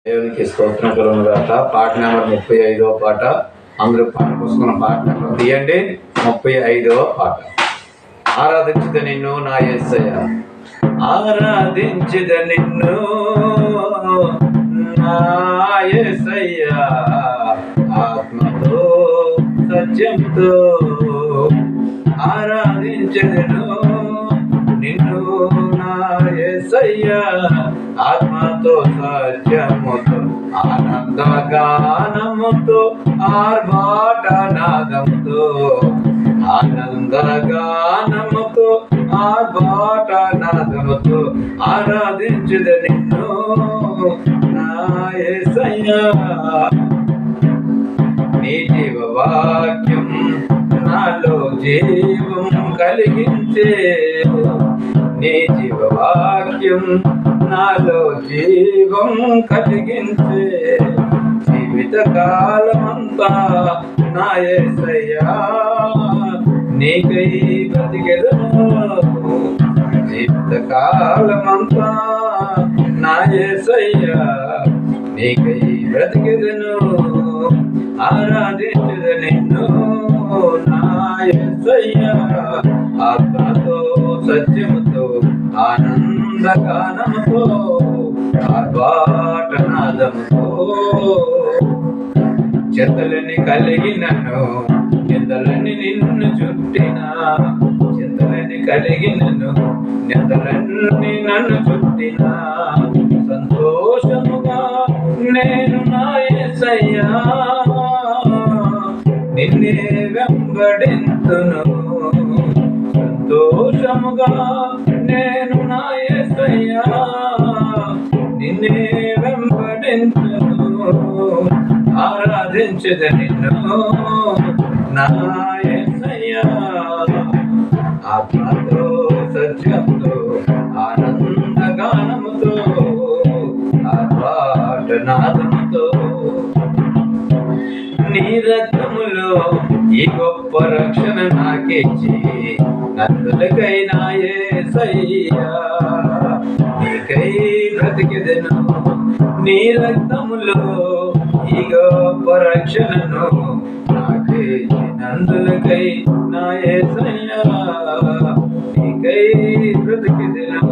దేవునికి స్తోత్రం కలుగును గాక. పాట నెంబర్ 35వ పాట. అందరూ పాట పుస్తకం పాట నెంబర్ తీయండి. 35వ పాట. ఆరాధించుద నిన్ను నా యేసయ్య, ఆరాధించుద నిన్ను నా యేసయ్య, ఆత్మతో సత్యంతో ఆరాధించెదను నిన్ను నా యేసయ్య, ఆత్మతో సత్యముతో ఆనందగానముతో ఆర్భాటనాదముతో ఆనందగానముతో ఆర్భాటనాదముతో ఆరాధించుద నిన్ను నా యేసయ్య. నీ జీవవాక్యం నాలో జీవం కలిగించే, నీ జీవవాక్యం నాలో జీవం కలిగించే, జీవిత కాలమంతా నా యేసయ్యా నీకై బ్రతికెదను, జీవిత కాలమంతా నా యేసయ్యా నీకై బ్రతికెదను, ఆరాధించుద నిన్ను నా యేసయ్యా, ఆత్మతో సత్యముతో ఆనందగానముతో ఆర్భాటనాదముతో చెంతలని కలిగినను నిందలని నిన్ను చుట్టిన, చెంతలని కలిగినను నిందలన్నీ నన్ను చుట్టిన, సంతోషముగా నేను నా యేసయ్యా నిన్నే వెంబడింతును, సంతోషముగా నేను నా యేసయ్యా నిన్నే వెంబడింతును, ఆరాధించుద నిన్ను నా యేసయ్యా, ఆత్మతో సత్యంతో ఆనందగానముతో ఆర్భాటనాదముతో నీ రక్తములో ఈ గొప్ప రక్షణ నాకిచ్చి నందులకై నా యేసయ్యా నీకై బ్రతికెదను, నీ రక్తములో ఈ గొప్ప రక్షణను నాకిచ్చి నందులకై నా యేసయ్యా నీకై బ్రతికెదను,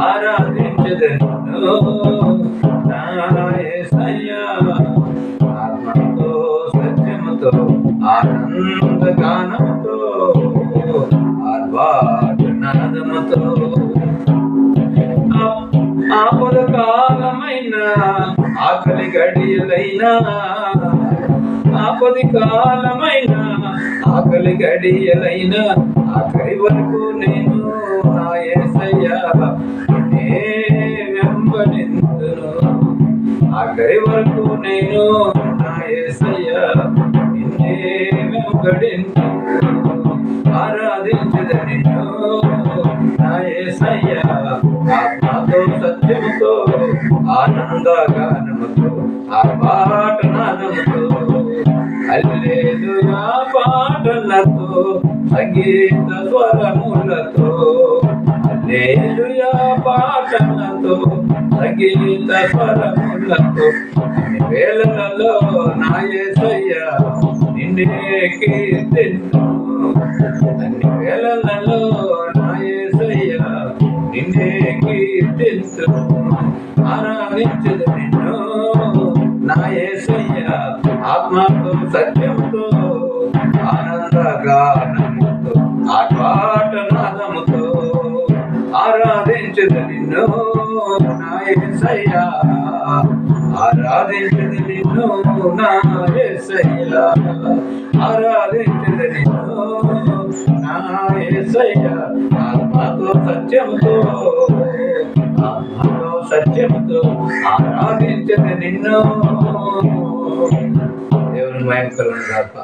ఆరాధించెదను నా యేసయ్యా, ఆత్మతో సత్యముతో ఆనందగానముతో ఆర్భాటనాదముతో ఆపద కాలమైన ఆకలి గడియలైనా, ఆపది కాలమైన ఆకలి గడియలైనా ఆఖరి వరకు నేను నా యేసయ్యా నిన్నే వెంబడింతును, ఆఖరి వరకు నేను నా యేసయ్యా నిన్నే వెంబడింతును, ఆరాధించుద నిన్ను నా యేసయ్యా, ఆత్మతో సత్యముతో ఆనందగానముతో ఆర్భాటనాదముతో హల్లెలూయా పాటలతో సంగీత స్వరములతో, హల్లెలూయా పాటలతో సంగీత స్వరములతో అన్ని వేళలలో నా యేసయ్యా నిన్నే కీర్తింతును, అన్ని వేళలలో నా యేసయ్యా నిన్నే కీర్తింతును, ఆరాధించుద నిన్ను నా యేసయ్యా, ఆత్మతో సత్యంతో ఆనందగానముతో ఆర్భాటనాదముతో ఆరాధించుద నిన్ను నా యేసయ్యా, ఆరాధించుద నిన్ను నా యేసయ్యా, ఆరాధించుద నిన్ను నా యేసయ్యా, ఆత్మతో సత్యముతో ఆత్మతో సత్యముతో ఆరాధించుద నిన్ను. దేవుని మహిమ కలుగును గాక.